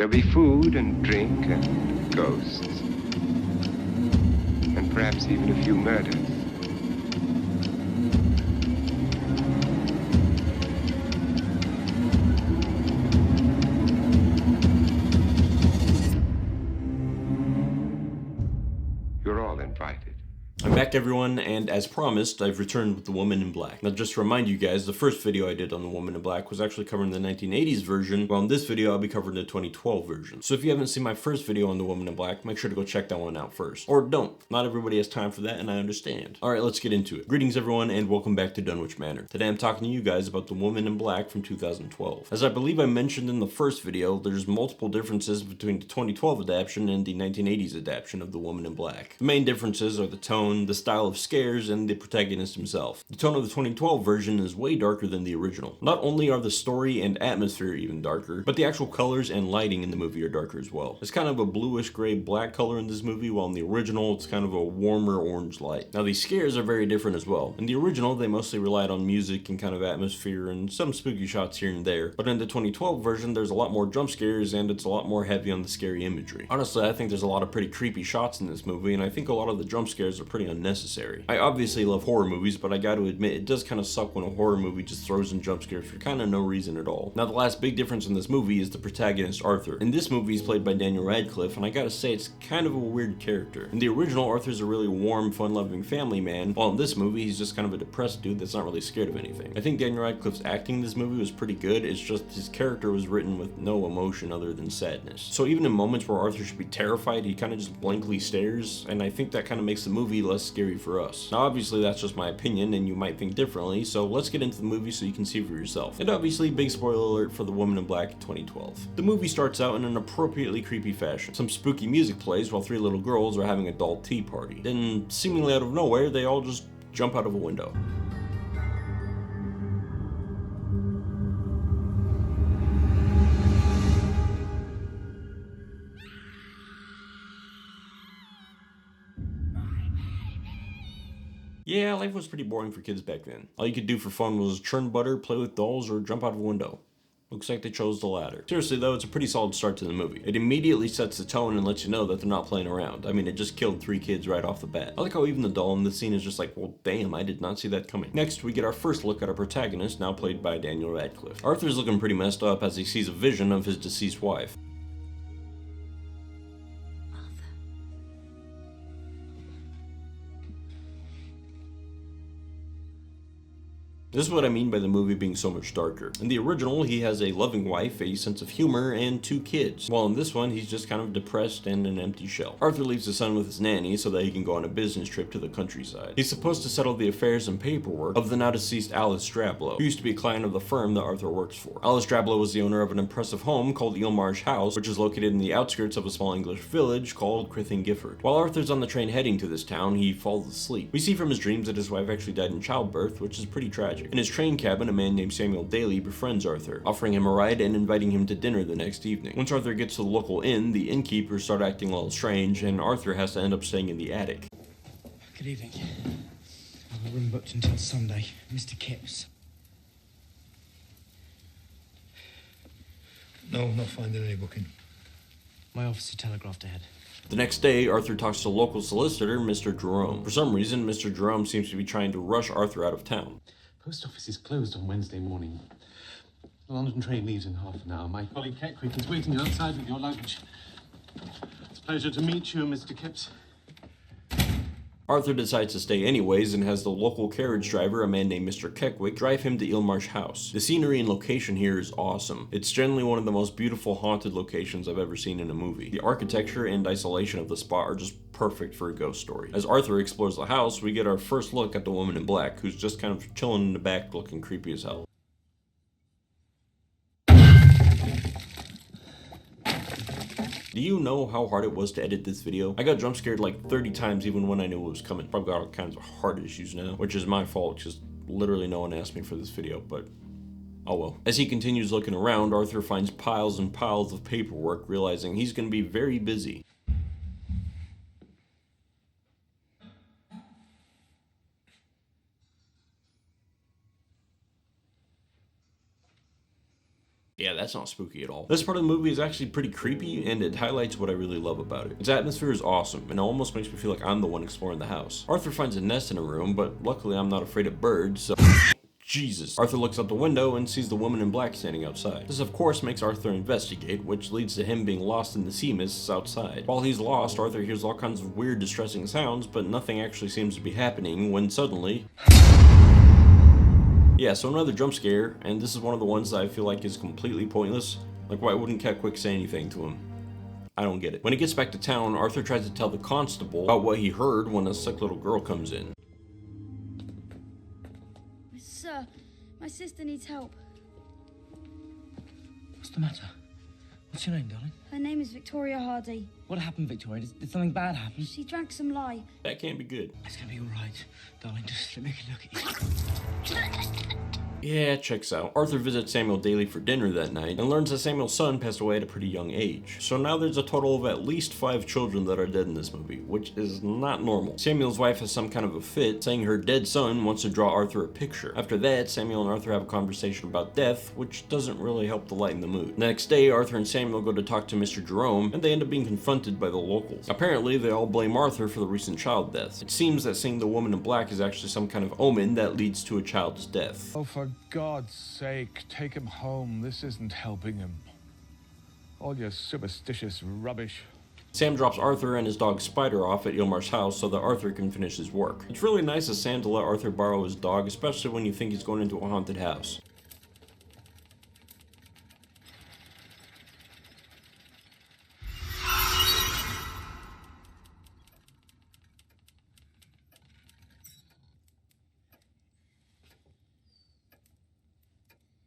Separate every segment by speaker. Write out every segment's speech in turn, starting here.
Speaker 1: There'll be food and drink and ghosts. And perhaps even a few murders. You're all invited.
Speaker 2: I'm back, everyone, and as promised, I've returned with The Woman in Black. Now, just to remind you guys, the first video I did on The Woman in Black was actually covering the 1980s version, while in this video I'll be covering the 2012 version. So if you haven't seen my first video on The Woman in Black, make sure to go check that one out first. Or don't. Not everybody has time for that, and I understand. Alright, let's get into it. Greetings, everyone, and welcome back to Dunwich Manor. Today I'm talking to you guys about The Woman in Black from 2012. As I believe I mentioned in the first video, there's multiple differences between the 2012 adaptation and the 1980s adaptation of The Woman in Black. The main differences are the tone, the style of scares, and the protagonist himself. The tone of the 2012 version is way darker than the original. Not only are the story and atmosphere even darker, but the actual colors and lighting in the movie are darker as well. It's kind of a bluish gray black color in this movie, while in the original it's kind of a warmer orange light. Now these scares are very different as well. In the original they mostly relied on music and kind of atmosphere and some spooky shots here and there, but in the 2012 version there's a lot more jump scares and it's a lot more heavy on the scary imagery. Honestly, I think there's a lot of pretty creepy shots in this movie, and I think a lot of the jump scares are pretty unnecessary. I obviously love horror movies, but I gotta admit, it does kind of suck when a horror movie just throws in jump scares for kind of no reason at all. Now, the last big difference in this movie is the protagonist, Arthur. In this movie, he's played by Daniel Radcliffe, and I gotta say, it's kind of a weird character. In the original, Arthur's a really warm, fun-loving family man, while in this movie, he's just kind of a depressed dude that's not really scared of anything. I think Daniel Radcliffe's acting in this movie was pretty good, it's just his character was written with no emotion other than sadness. So even in moments where Arthur should be terrified, he kind of just blankly stares, and I think that kind of makes the movie less scary for us. Now, obviously, that's just my opinion, and you might think differently, so let's get into the movie so you can see for yourself. And obviously, big spoiler alert for The Woman in Black 2012. The movie starts out in an appropriately creepy fashion. Some spooky music plays while three little girls are having a doll tea party. Then, seemingly out of nowhere, they all just jump out of a window. Yeah, life was pretty boring for kids back then. All you could do for fun was churn butter, play with dolls, or jump out of a window. Looks like they chose the latter. Seriously though, it's a pretty solid start to the movie. It immediately sets the tone and lets you know that they're not playing around. I mean, it just killed 3 kids right off the bat. I like how even the doll in this scene is just like, well damn, I did not see that coming. Next, we get our first look at our protagonist, now played by Daniel Radcliffe. Arthur's looking pretty messed up as he sees a vision of his deceased wife. This is what I mean by the movie being so much darker. In the original, he has a loving wife, a sense of humor, and 2 kids. While in this one, he's just kind of depressed and an empty shell. Arthur leaves his son with his nanny so that he can go on a business trip to the countryside. He's supposed to settle the affairs and paperwork of the now deceased Alice Strablow, who used to be a client of the firm that Arthur works for. Alice Strablow was the owner of an impressive home called Eelmarsh House, which is located in the outskirts of a small English village called Crithing Gifford. While Arthur's on the train heading to this town, he falls asleep. We see from his dreams that his wife actually died in childbirth, which is pretty tragic. In his train cabin, a man named Samuel Daly befriends Arthur, offering him a ride and inviting him to dinner the next evening. Once Arthur gets to the local inn, the innkeepers start acting a little strange, and Arthur has to end up staying in the attic.
Speaker 3: Good evening. I have a room booked until Sunday. Mr. Kipps.
Speaker 4: No, not finding any booking.
Speaker 3: My officer telegraphed ahead.
Speaker 2: The next day, Arthur talks to local solicitor, Mr. Jerome. For some reason, Mr. Jerome seems to be trying to rush Arthur out of town.
Speaker 5: Post office is closed on Wednesday morning. The London train leaves in half an hour. My colleague Keckwick is waiting outside with your luggage. It's a pleasure to meet you, Mr. Kipps.
Speaker 2: Arthur decides to stay anyways and has the local carriage driver, a man named Mr. Keckwick, drive him to Eelmarsh House. The scenery and location here is awesome. It's generally one of the most beautiful haunted locations I've ever seen in a movie. The architecture and isolation of the spot are just perfect for a ghost story. As Arthur explores the house, we get our first look at the woman in black, who's just kind of chilling in the back looking creepy as hell. Do you know how hard it was to edit this video? I got jump scared like 30 times even when I knew it was coming. Probably got all kinds of heart issues now, which is my fault, because literally no one asked me for this video, but oh well. As he continues looking around, Arthur finds piles and piles of paperwork, realizing he's going to be very busy. Yeah, that's not spooky at all. This part of the movie is actually pretty creepy, and it highlights what I really love about it. Its atmosphere is awesome, and it almost makes me feel like I'm the one exploring the house. Arthur finds a nest in a room, but luckily I'm not afraid of birds, so... Jesus. Arthur looks out the window and sees the woman in black standing outside. This of course makes Arthur investigate, which leads to him being lost in the sea mists outside. While he's lost, Arthur hears all kinds of weird, distressing sounds, but nothing actually seems to be happening when suddenly... Yeah, so another jump scare, and this is one of the ones that I feel like is completely pointless. Like, why wouldn't Cat Quick say anything to him? I don't get it. When he gets back to town, Arthur tries to tell the constable about what he heard when a sick little girl comes in.
Speaker 4: Sir, my sister needs help.
Speaker 3: What's the matter? What's your name, darling?
Speaker 4: Her name is Victoria Hardy.
Speaker 3: What happened, Victoria? Did something bad happen?
Speaker 4: She drank some lye.
Speaker 2: That can't be good.
Speaker 3: It's gonna be all right, darling. Just let me look at you.
Speaker 2: Yeah, it checks out. Arthur visits Samuel daily for dinner that night and learns that Samuel's son passed away at a pretty young age. So now there's a total of at least 5 children that are dead in this movie, which is not normal. Samuel's wife has some kind of a fit, saying her dead son wants to draw Arthur a picture. After that, Samuel and Arthur have a conversation about death, which doesn't really help to lighten the mood. The next day, Arthur and Samuel go to talk to Mr. Jerome, and they end up being confronted by the locals. Apparently, they all blame Arthur for the recent child deaths. It seems that seeing the woman in black is actually some kind of omen that leads to a child's death.
Speaker 6: Oh, for God's sake, take him home. This isn't helping him. All your superstitious rubbish.
Speaker 2: Sam drops Arthur and his dog Spider off at Ilmar's house so that Arthur can finish his work. It's really nice of Sam to let Arthur borrow his dog, especially when you think he's going into a haunted house.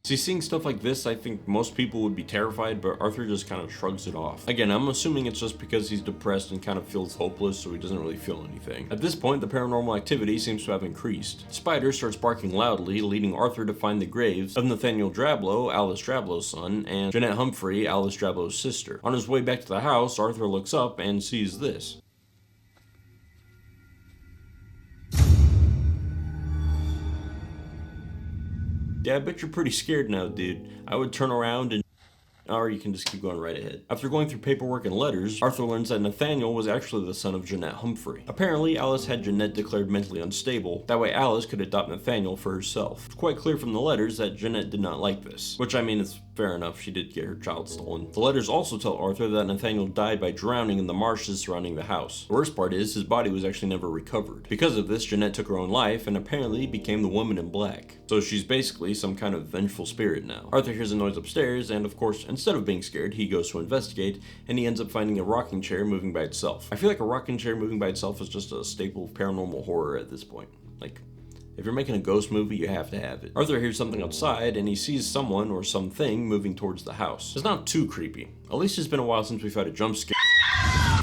Speaker 2: See, seeing stuff like this, I think most people would be terrified, but Arthur just kind of shrugs it off. Again, I'm assuming it's just because he's depressed and kind of feels hopeless, so he doesn't really feel anything. At this point, the paranormal activity seems to have increased. Spider starts barking loudly, leading Arthur to find the graves of Nathaniel Drablow, Alice Drablow's son, and Jeanette Humphrey, Alice Drablow's sister. On his way back to the house, Arthur looks up and sees this. Yeah, I bet you're pretty scared now, dude. I would turn around and... Or you can just keep going right ahead. After going through paperwork and letters, Arthur learns that Nathaniel was actually the son of Jeanette Humphrey. Apparently, Alice had Jeanette declared mentally unstable. That way Alice could adopt Nathaniel for herself. It's quite clear from the letters that Jeanette did not like this. Which, I mean, it's fair enough, she did get her child stolen. The letters also tell Arthur that Nathaniel died by drowning in the marshes surrounding the house. The worst part is, his body was actually never recovered. Because of this, Jeanette took her own life and apparently became the woman in black. So she's basically some kind of vengeful spirit now. Arthur hears a noise upstairs, and of course, instead of being scared, he goes to investigate, and he ends up finding a rocking chair moving by itself. I feel like a rocking chair moving by itself is just a staple of paranormal horror at this point. Like, if you're making a ghost movie, you have to have it. Arthur hears something outside, and he sees someone or something moving towards the house. It's not too creepy. At least it's been a while since we've had a jump scare.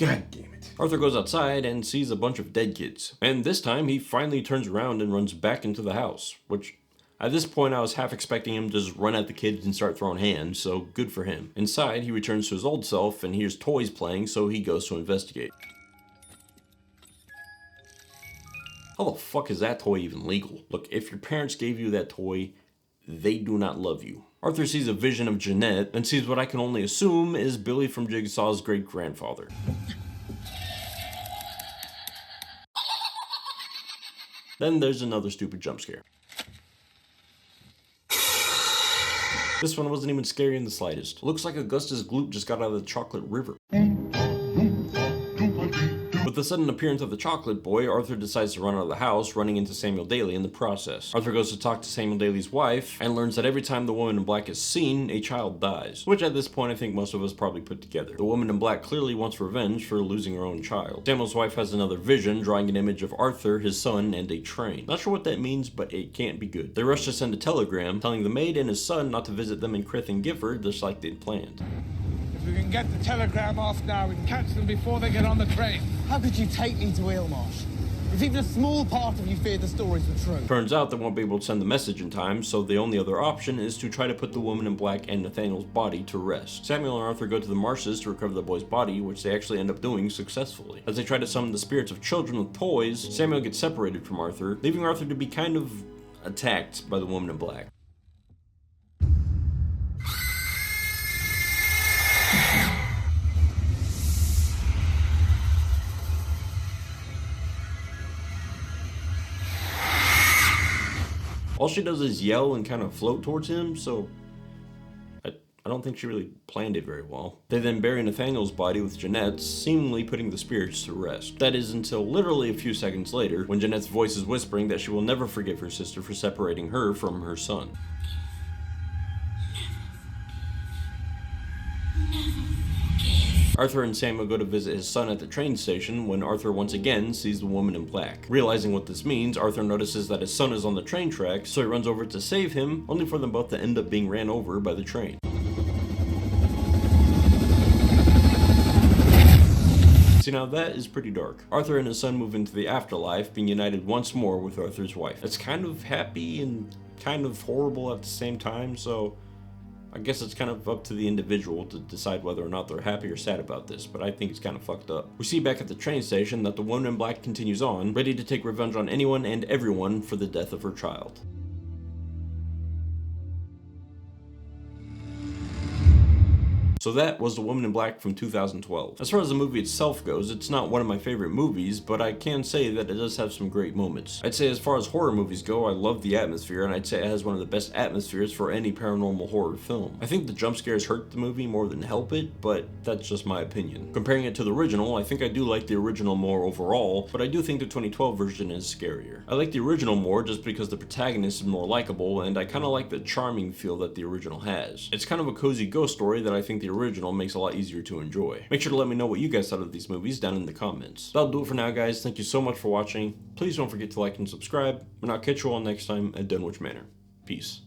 Speaker 2: God damn it. Arthur goes outside and sees a bunch of dead kids. And this time, he finally turns around and runs back into the house, which... At this point, I was half expecting him to just run at the kids and start throwing hands, so good for him. Inside, he returns to his old self and hears toys playing, so he goes to investigate. How the fuck is that toy even legal? Look, if your parents gave you that toy, they do not love you. Arthur sees a vision of Jeanette and sees what I can only assume is Billy from Jigsaw's great-grandfather. Then there's another stupid jump scare. This one wasn't even scary in the slightest. Looks like Augustus Gloop just got out of the chocolate river. With the sudden appearance of the chocolate boy, Arthur decides to run out of the house, running into Samuel Daly in the process. Arthur goes to talk to Samuel Daly's wife, and learns that every time the woman in black is seen, a child dies. Which at this point I think most of us probably put together. The woman in black clearly wants revenge for losing her own child. Samuel's wife has another vision, drawing an image of Arthur, his son, and a train. Not sure what that means, but it can't be good. They rush to send a telegram, telling the maid and his son not to visit them in Crith and Gifford, just like they'd planned.
Speaker 6: If we can get the telegram off now, we can catch them before they get on the train.
Speaker 7: How could you take me to Ilmarsh? If even a small part of you feared the stories were true.
Speaker 2: Turns out they won't be able to send the message in time, so the only other option is to try to put the woman in black and Nathaniel's body to rest. Samuel and Arthur go to the marshes to recover the boy's body, which they actually end up doing successfully. As they try to summon the spirits of children with toys, Samuel gets separated from Arthur, leaving Arthur to be kind of attacked by the woman in black. All she does is yell and kind of float towards him, so I don't think she really planned it very well. They then bury Nathaniel's body with Jeanette's, seemingly putting the spirits to rest. That is until literally a few seconds later, when Jeanette's voice is whispering that she will never forgive her sister for separating her from her son. Arthur and Samuel go to visit his son at the train station when Arthur once again sees the woman in black. Realizing what this means, Arthur notices that his son is on the train tracks, so he runs over to save him, only for them both to end up being ran over by the train. See, now that is pretty dark. Arthur and his son move into the afterlife, being united once more with Arthur's wife. It's kind of happy and kind of horrible at the same time, so I guess it's kind of up to the individual to decide whether or not they're happy or sad about this, but I think it's kind of fucked up. We see back at the train station that the woman in black continues on, ready to take revenge on anyone and everyone for the death of her child. So that was The Woman in Black from 2012. As far as the movie itself goes, it's not one of my favorite movies, but I can say that it does have some great moments. I'd say as far as horror movies go, I love the atmosphere, and I'd say it has one of the best atmospheres for any paranormal horror film. I think the jump scares hurt the movie more than help it, but that's just my opinion. Comparing it to the original, I think I do like the original more overall, but I do think the 2012 version is scarier. I like the original more just because the protagonist is more likable, and I kind of like the charming feel that the original has. It's kind of a cozy ghost story that I think the original makes a lot easier to enjoy. Make sure to let me know what you guys thought of these movies down in the comments. That'll do it for now, guys. Thank you so much for watching. Please don't forget to like and subscribe, and I'll catch you all next time at Dunwich Manor. Peace.